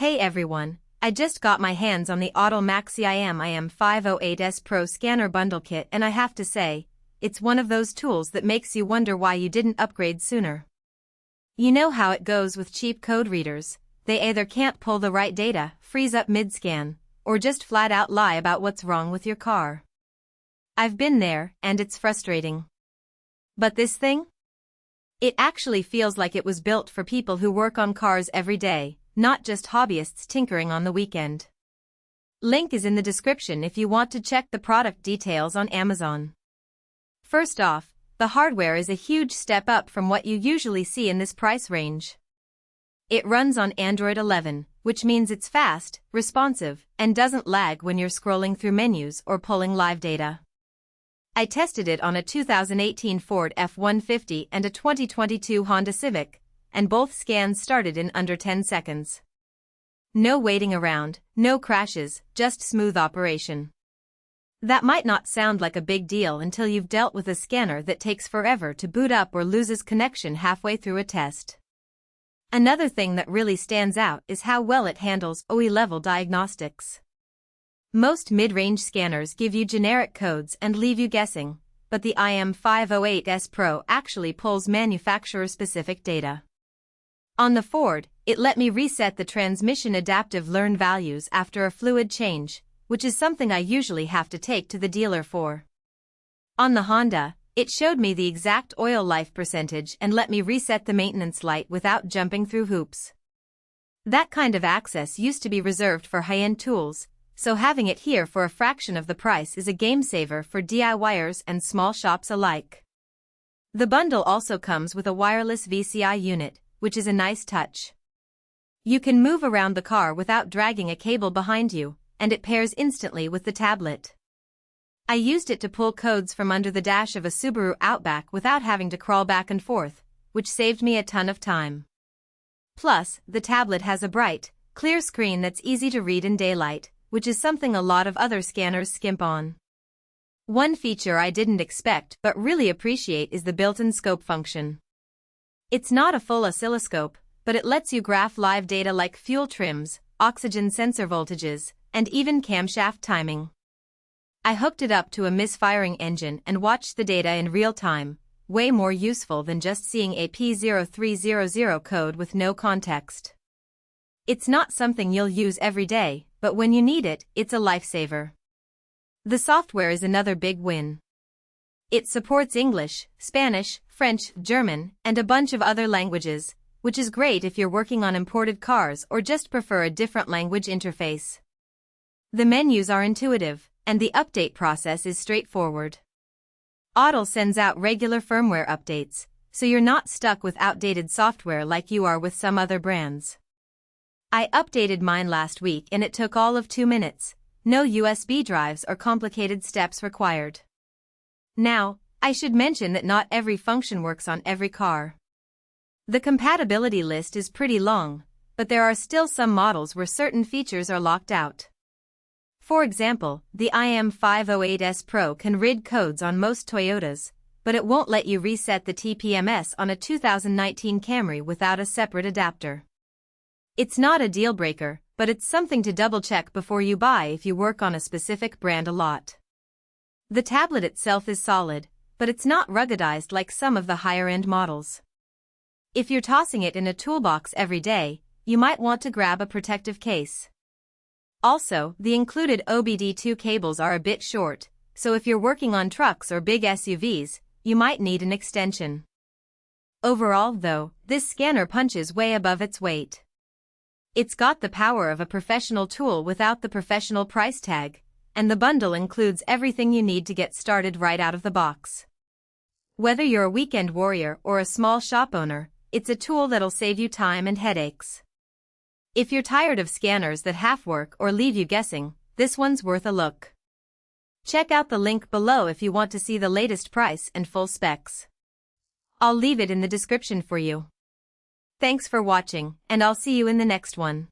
Hey everyone, I just got my hands on the Autel MaxiIM IM508S Pro scanner bundle kit and I have to say, it's one of those tools that makes you wonder why you didn't upgrade sooner. You know how it goes with cheap code readers, they either can't pull the right data, freeze up mid-scan, or just flat out lie about what's wrong with your car. I've been there, and it's frustrating. But this thing? It actually feels like it was built for people who work on cars every day, not just hobbyists tinkering on the weekend. Link is in the description if you want to check the product details on Amazon. First off, the hardware is a huge step up from what you usually see in this price range. It runs on Android 11, which means it's fast, responsive, and doesn't lag when you're scrolling through menus or pulling live data. I tested it on a 2018 Ford F-150 and a 2022 Honda Civic, and both scans started in under 10 seconds. No waiting around, no crashes, just smooth operation. That might not sound like a big deal until you've dealt with a scanner that takes forever to boot up or loses connection halfway through a test. Another thing that really stands out is how well it handles OE-level diagnostics. Most mid-range scanners give you generic codes and leave you guessing, but the IM508S Pro actually pulls manufacturer-specific data. On the Ford, it let me reset the transmission adaptive learn values after a fluid change, which is something I usually have to take to the dealer for. On the Honda, it showed me the exact oil life percentage and let me reset the maintenance light without jumping through hoops. That kind of access used to be reserved for high-end tools, so having it here for a fraction of the price is a game-saver for DIYers and small shops alike. The bundle also comes with a wireless VCI unit, which is a nice touch. You can move around the car without dragging a cable behind you, and it pairs instantly with the tablet. I used it to pull codes from under the dash of a Subaru Outback without having to crawl back and forth, which saved me a ton of time. Plus, the tablet has a bright, clear screen that's easy to read in daylight, which is something a lot of other scanners skimp on. One feature I didn't expect but really appreciate is the built-in scope function. It's not a full oscilloscope, but it lets you graph live data like fuel trims, oxygen sensor voltages, and even camshaft timing. I hooked it up to a misfiring engine and watched the data in real time, way more useful than just seeing a P0300 code with no context. It's not something you'll use every day, but when you need it, it's a lifesaver. The software is another big win. It supports English, Spanish, French, German, and a bunch of other languages, which is great if you're working on imported cars or just prefer a different language interface. The menus are intuitive, and the update process is straightforward. Autel sends out regular firmware updates, so you're not stuck with outdated software like you are with some other brands. I updated mine last week and it took all of 2 minutes, no USB drives or complicated steps required. Now, I should mention that not every function works on every car. The compatibility list is pretty long, but there are still some models where certain features are locked out. For example, the IM508S Pro can read codes on most Toyotas, but it won't let you reset the TPMS on a 2019 Camry without a separate adapter. It's not a deal breaker, but it's something to double-check before you buy if you work on a specific brand a lot. The tablet itself is solid, but it's not ruggedized like some of the higher-end models. If you're tossing it in a toolbox every day, you might want to grab a protective case. Also, the included OBD2 cables are a bit short, so if you're working on trucks or big SUVs, you might need an extension. Overall, though, this scanner punches way above its weight. It's got the power of a professional tool without the professional price tag, and the bundle includes everything you need to get started right out of the box. Whether you're a weekend warrior or a small shop owner, it's a tool that'll save you time and headaches. If you're tired of scanners that half work or leave you guessing, this one's worth a look. Check out the link below if you want to see the latest price and full specs. I'll leave it in the description for you. Thanks for watching, and I'll see you in the next one.